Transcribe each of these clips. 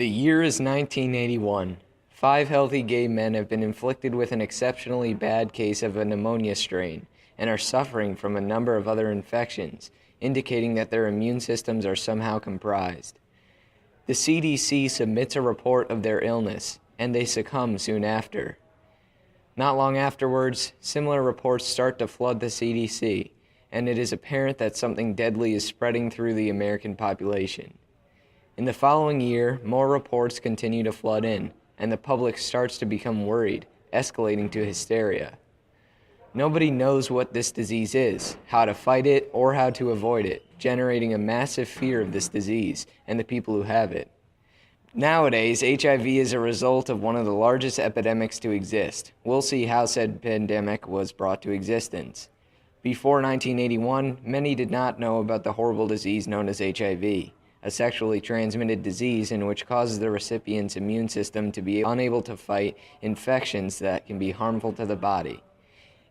The year is 1981. 5 healthy gay men have been inflicted with an exceptionally bad case of a pneumonia strain and are suffering from a number of other infections, indicating that their immune systems are somehow compromised. The CDC submits a report of their illness, and they succumb soon after. Not long afterwards, similar reports start to flood the CDC, and it is apparent that something deadly is spreading through the American population. In the following year, more reports continue to flood in, and the public starts to become worried, escalating to hysteria. Nobody knows what this disease is, how to fight it, or how to avoid it, generating a massive fear of this disease and the people who have it. Nowadays, HIV is a result of one of the largest epidemics to exist. We'll see how said pandemic was brought to existence. Before 1981, many did not know about the horrible disease known as HIV, a sexually transmitted disease in which causes the recipient's immune system to be unable to fight infections that can be harmful to the body.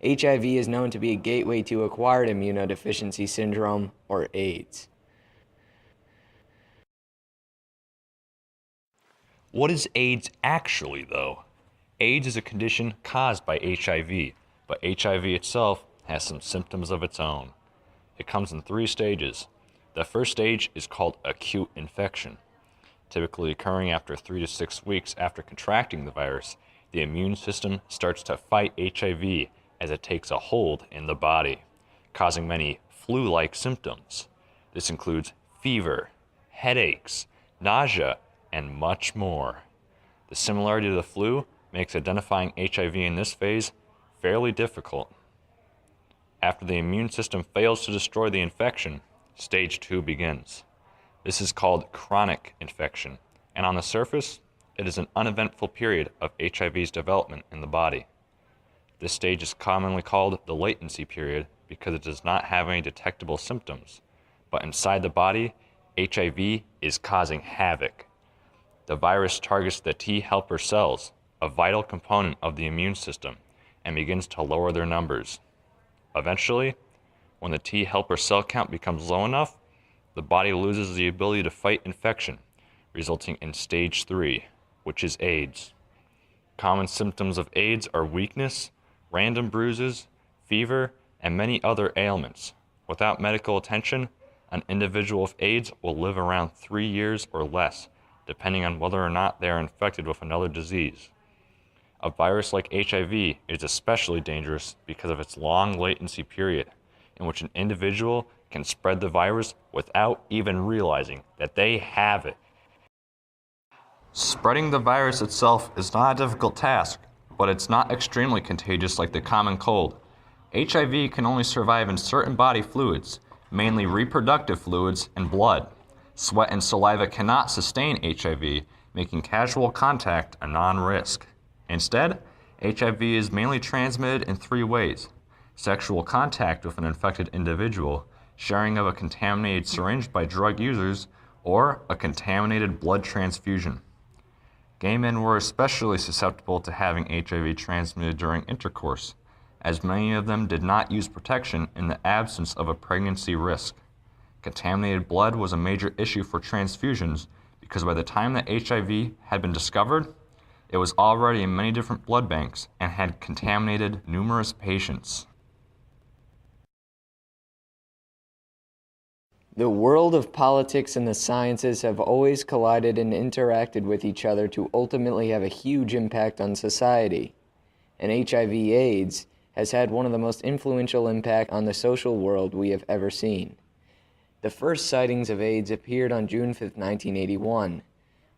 HIV is known to be a gateway to acquired immunodeficiency syndrome, or AIDS. What is AIDS actually, though? AIDS is a condition caused by HIV, but HIV itself has some symptoms of its own. It comes in 3 stages. The first stage is called acute infection. Typically occurring after 3 to 6 weeks after contracting the virus, the immune system starts to fight HIV as it takes a hold in the body, causing many flu-like symptoms. This includes fever, headaches, nausea, and much more. The similarity to the flu makes identifying HIV in this phase fairly difficult. After the immune system fails to destroy the infection, stage 2 begins. This is called chronic infection, and on the surface, it is an uneventful period of HIV's development in the body. This stage is commonly called the latency period because it does not have any detectable symptoms, but inside the body, HIV is causing havoc. The virus targets the T helper cells, a vital component of the immune system, and begins to lower their numbers. Eventually, when the T helper cell count becomes low enough, the body loses the ability to fight infection, resulting in stage 3, which is AIDS. Common symptoms of AIDS are weakness, random bruises, fever, and many other ailments. Without medical attention, an individual with AIDS will live around 3 years or less, depending on whether or not they are infected with another disease. A virus like HIV is especially dangerous because of its long latency period, in which an individual can spread the virus without even realizing that they have it. Spreading the virus itself is not a difficult task, but it's not extremely contagious like the common cold. HIV can only survive in certain body fluids, mainly reproductive fluids and blood. Sweat and saliva cannot sustain HIV, making casual contact a non-risk. Instead, HIV is mainly transmitted in 3 ways: sexual contact with an infected individual, sharing of a contaminated syringe by drug users, or a contaminated blood transfusion. Gay men were especially susceptible to having HIV transmitted during intercourse, as many of them did not use protection in the absence of a pregnancy risk. Contaminated blood was a major issue for transfusions because by the time that HIV had been discovered, it was already in many different blood banks and had contaminated numerous patients. The world of politics and the sciences have always collided and interacted with each other to ultimately have a huge impact on society. And HIV/AIDS has had one of the most influential impacts on the social world we have ever seen. The first sightings of AIDS appeared on June 5, 1981,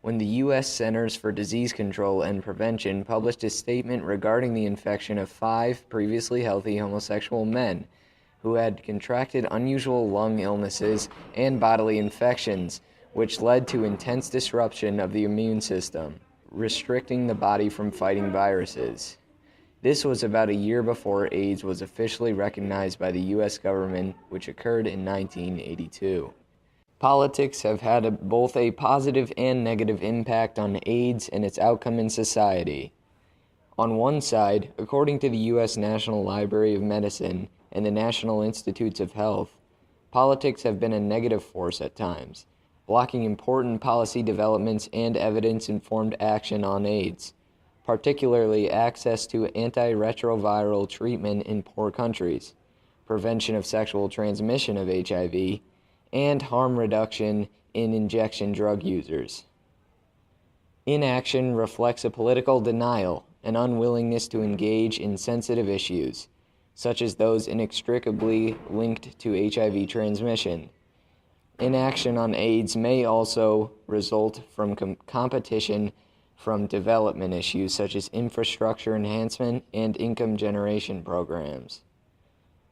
when the U.S. Centers for Disease Control and Prevention published a statement regarding the infection of 5 previously healthy homosexual men who had contracted unusual lung illnesses and bodily infections, which led to intense disruption of the immune system, restricting the body from fighting viruses. This was about a year before AIDS was officially recognized by the U.S. government, which occurred in 1982. Politics have had both a positive and negative impact on AIDS and its outcome in society. On one side, according to the U.S. National Library of Medicine and the National Institutes of Health, politics have been a negative force at times, blocking important policy developments and evidence-informed action on AIDS, particularly access to antiretroviral treatment in poor countries, prevention of sexual transmission of HIV, and harm reduction in injection drug users. Inaction reflects a political denial and unwillingness to engage in sensitive issues, such as those inextricably linked to HIV transmission. Inaction on AIDS may also result from competition from development issues such as infrastructure enhancement and income generation programs.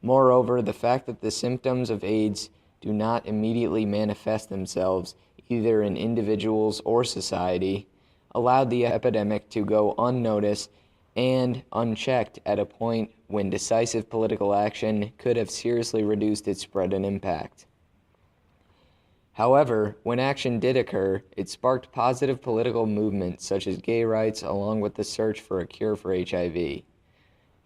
Moreover, the fact that the symptoms of AIDS do not immediately manifest themselves either in individuals or society allowed the epidemic to go unnoticed and unchecked at a point when decisive political action could have seriously reduced its spread and impact. However, when action did occur, it sparked positive political movements such as gay rights along with the search for a cure for HIV.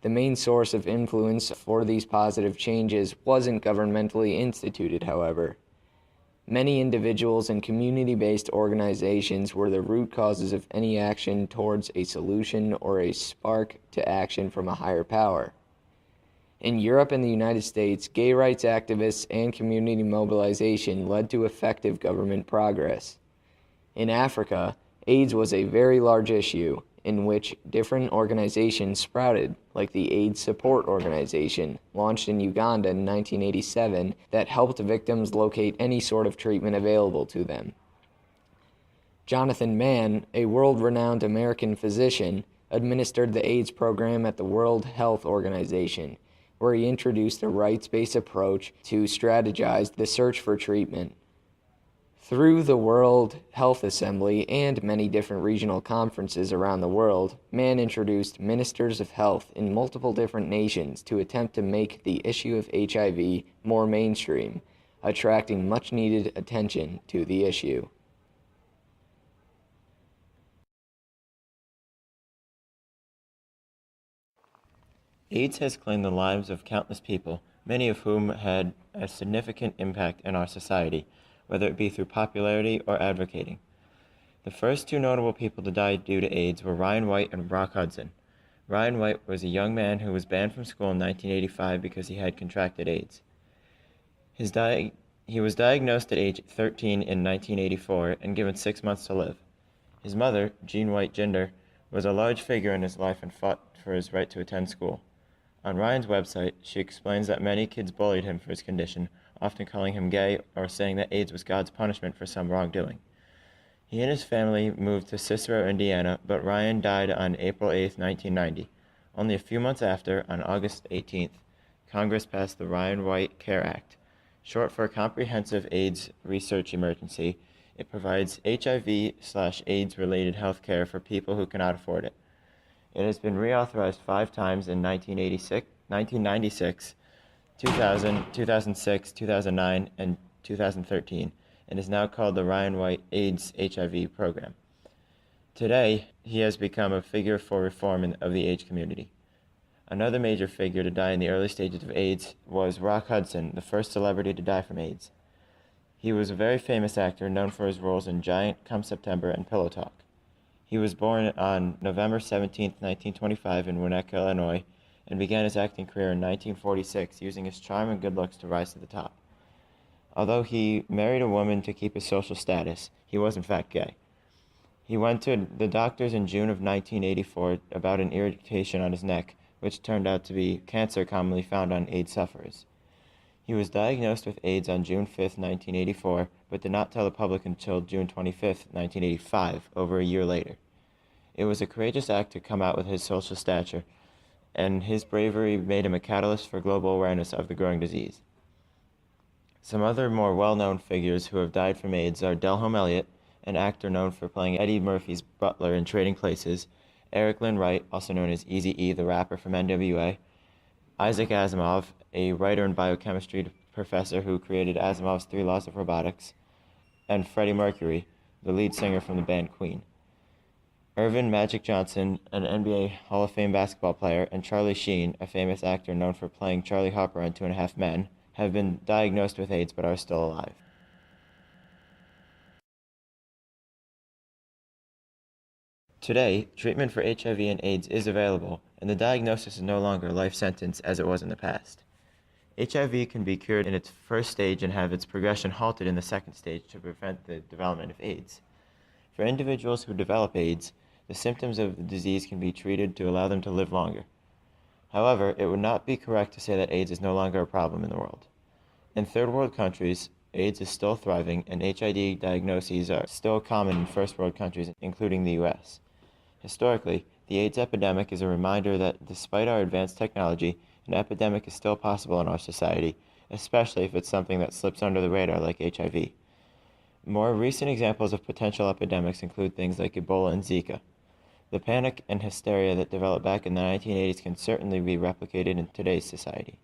The main source of influence for these positive changes wasn't governmentally instituted, however. Many individuals and community-based organizations were the root causes of any action towards a solution or a spark to action from a higher power. In Europe and the United States, gay rights activists and community mobilization led to effective government progress. In Africa, AIDS was a very large issue in which different organizations sprouted, like the AIDS Support Organization, launched in Uganda in 1987, that helped victims locate any sort of treatment available to them. Jonathan Mann, a world-renowned American physician, administered the AIDS program at the World Health Organization, where he introduced a rights-based approach to strategize the search for treatment. Through the World Health Assembly and many different regional conferences around the world, Mann introduced ministers of health in multiple different nations to attempt to make the issue of HIV more mainstream, attracting much-needed attention to the issue. AIDS has claimed the lives of countless people, many of whom had a significant impact in our society, whether it be through popularity or advocating. The first two notable people to die due to AIDS were Ryan White and Rock Hudson. Ryan White was a young man who was banned from school in 1985 because he had contracted AIDS. He was diagnosed at age 13 in 1984 and given 6 months to live. His mother, Jean White Jinder, was a large figure in his life and fought for his right to attend school. On Ryan's website, she explains that many kids bullied him for his condition, often calling him gay or saying that AIDS was God's punishment for some wrongdoing. He and his family moved to Cicero, Indiana, but Ryan died on April 8, 1990. Only a few months after, on August 18th, Congress passed the Ryan White Care Act. Short for a comprehensive AIDS research emergency, it provides HIV/AIDS-related health care for people who cannot afford it. It has been reauthorized 5 times in 1996, 2000, 2006, 2009, and 2013, and is now called the Ryan White AIDS-HIV program. Today, he has become a figure for reform of the AIDS community. Another major figure to die in the early stages of AIDS was Rock Hudson, the first celebrity to die from AIDS. He was a very famous actor known for his roles in Giant, Come September, and Pillow Talk. He was born on November 17, 1925 in Winnetka, Illinois, and began his acting career in 1946 using his charm and good looks to rise to the top. Although he married a woman to keep his social status, he was in fact gay. He went to the doctors in June of 1984 about an irritation on his neck, which turned out to be cancer commonly found on AIDS sufferers. He was diagnosed with AIDS on June 5, 1984, but did not tell the public until June 25, 1985, over a year later. It was a courageous act to come out with his social stature, and his bravery made him a catalyst for global awareness of the growing disease. Some other more well-known figures who have died from AIDS are Delholm Elliott, an actor known for playing Eddie Murphy's butler in Trading Places, Eric Lynn Wright, also known as Eazy-E, the rapper from NWA, Isaac Asimov, a writer and biochemistry professor who created Asimov's 3 Laws of Robotics, and Freddie Mercury, the lead singer from the band Queen. Irvin Magic Johnson, an NBA Hall of Fame basketball player, and Charlie Sheen, a famous actor known for playing Charlie Harper on 2.5 Men, have been diagnosed with AIDS but are still alive. Today, treatment for HIV and AIDS is available, and the diagnosis is no longer a life sentence as it was in the past. HIV can be cured in its first stage and have its progression halted in the second stage to prevent the development of AIDS. For individuals who develop AIDS, the symptoms of the disease can be treated to allow them to live longer. However, it would not be correct to say that AIDS is no longer a problem in the world. In third world countries, AIDS is still thriving, and HIV diagnoses are still common in first world countries, including the US. Historically, the AIDS epidemic is a reminder that despite our advanced technology, an epidemic is still possible in our society, especially if it's something that slips under the radar like HIV. More recent examples of potential epidemics include things like Ebola and Zika. The panic and hysteria that developed back in the 1980s can certainly be replicated in today's society.